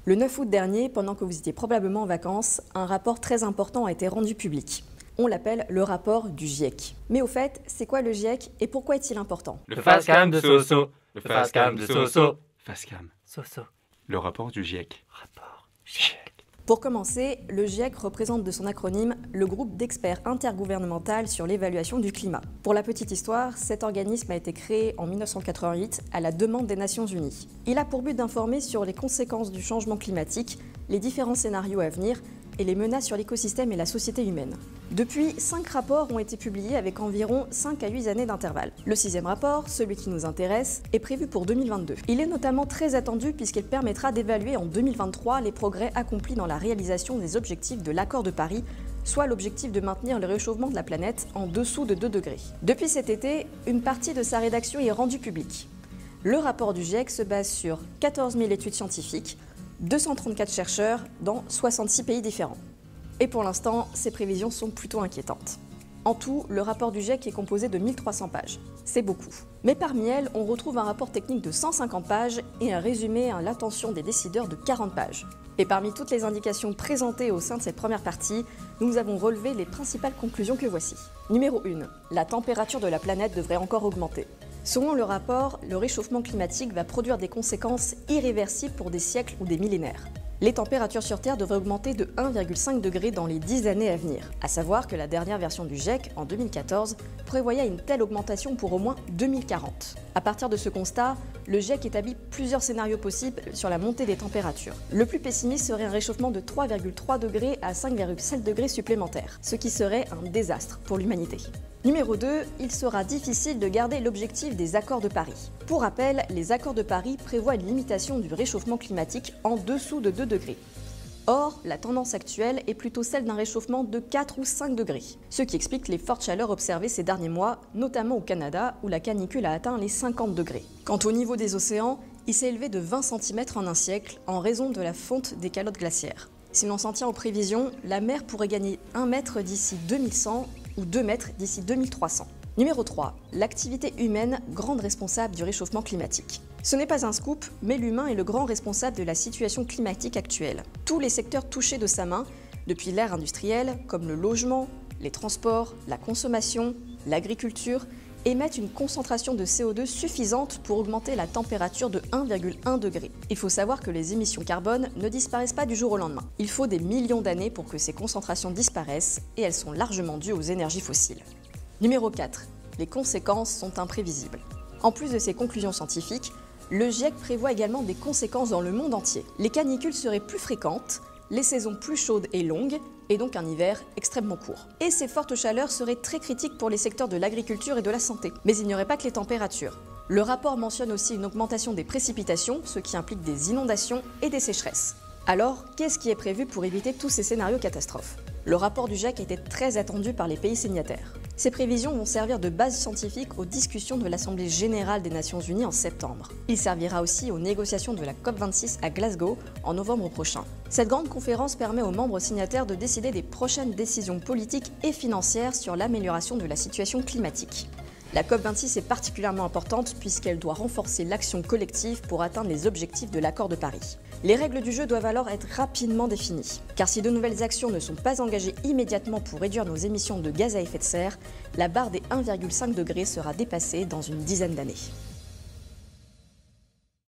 Le 9 août dernier, pendant que vous étiez probablement en vacances, un rapport très important a été rendu public. On l'appelle le rapport du GIEC. Mais au fait, c'est quoi le GIEC et pourquoi est-il important? Le FASCAM de Soso. Le FASCAM de Soso. FASCAM. Soso. Le rapport du GIEC. Rapport GIEC. Pour commencer, le GIEC représente de son acronyme le groupe d'experts intergouvernemental sur l'évaluation du climat. Pour la petite histoire, cet organisme a été créé en 1988 à la demande des Nations Unies. Il a pour but d'informer sur les conséquences du changement climatique, les différents scénarios à venir et les menaces sur l'écosystème et la société humaine. Depuis, 5 rapports ont été publiés avec environ 5 à 8 années d'intervalle. Le 6e rapport, celui qui nous intéresse, est prévu pour 2022. Il est notamment très attendu puisqu'il permettra d'évaluer en 2023 les progrès accomplis dans la réalisation des objectifs de l'accord de Paris, soit l'objectif de maintenir le réchauffement de la planète en dessous de 2 degrés. Depuis cet été, une partie de sa rédaction est rendue publique. Le rapport du GIEC se base sur 14 000 études scientifiques, 234 chercheurs dans 66 pays différents. Et pour l'instant, ces prévisions sont plutôt inquiétantes. En tout, le rapport du GIEC est composé de 1300 pages. C'est beaucoup. Mais parmi elles, on retrouve un rapport technique de 150 pages et un résumé à l'attention des décideurs de 40 pages. Et parmi toutes les indications présentées au sein de cette première partie, nous avons relevé les principales conclusions que voici. Numéro 1. La température de la planète devrait encore augmenter. Selon le rapport, le réchauffement climatique va produire des conséquences irréversibles pour des siècles ou des millénaires. Les températures sur Terre devraient augmenter de 1,5 degré dans les 10 années à venir. À savoir que la dernière version du GIEC, en 2014, prévoyait une telle augmentation pour au moins 2040. À partir de ce constat, le GIEC établit plusieurs scénarios possibles sur la montée des températures. Le plus pessimiste serait un réchauffement de 3,3 degrés à 5,7 degrés supplémentaires, ce qui serait un désastre pour l'humanité. Numéro 2, il sera difficile de garder l'objectif des accords de Paris. Pour rappel, les accords de Paris prévoient une limitation du réchauffement climatique en dessous de 2 degrés. Or, la tendance actuelle est plutôt celle d'un réchauffement de 4 ou 5 degrés, ce qui explique les fortes chaleurs observées ces derniers mois, notamment au Canada où la canicule a atteint les 50 degrés. Quant au niveau des océans, il s'est élevé de 20 cm en un siècle en raison de la fonte des calottes glaciaires. Si l'on s'en tient aux prévisions, la mer pourrait gagner 1 mètre d'ici 2100 ou 2 mètres d'ici 2300. Numéro 3. L'activité humaine, grande responsable du réchauffement climatique. Ce n'est pas un scoop, mais l'humain est le grand responsable de la situation climatique actuelle. Tous les secteurs touchés de sa main, depuis l'ère industrielle, comme le logement, les transports, la consommation, l'agriculture, émettent une concentration de CO2 suffisante pour augmenter la température de 1,1 degré. Il faut savoir que les émissions carbone ne disparaissent pas du jour au lendemain. Il faut des millions d'années pour que ces concentrations disparaissent et elles sont largement dues aux énergies fossiles. Numéro 4. Les conséquences sont imprévisibles. En plus de ces conclusions scientifiques, le GIEC prévoit également des conséquences dans le monde entier. Les canicules seraient plus fréquentes, les saisons plus chaudes et longues, et donc un hiver extrêmement court. Et ces fortes chaleurs seraient très critiques pour les secteurs de l'agriculture et de la santé. Mais il n'y aurait pas que les températures. Le rapport mentionne aussi une augmentation des précipitations, ce qui implique des inondations et des sécheresses. Alors, qu'est-ce qui est prévu pour éviter tous ces scénarios catastrophes? Le rapport du GIEC était très attendu par les pays signataires. Ces prévisions vont servir de base scientifique aux discussions de l'Assemblée générale des Nations Unies en septembre. Il servira aussi aux négociations de la COP26 à Glasgow en novembre prochain. Cette grande conférence permet aux membres signataires de décider des prochaines décisions politiques et financières sur l'amélioration de la situation climatique. La COP26 est particulièrement importante puisqu'elle doit renforcer l'action collective pour atteindre les objectifs de l'accord de Paris. Les règles du jeu doivent alors être rapidement définies, car si de nouvelles actions ne sont pas engagées immédiatement pour réduire nos émissions de gaz à effet de serre, la barre des 1,5 degrés sera dépassée dans une dizaine d'années.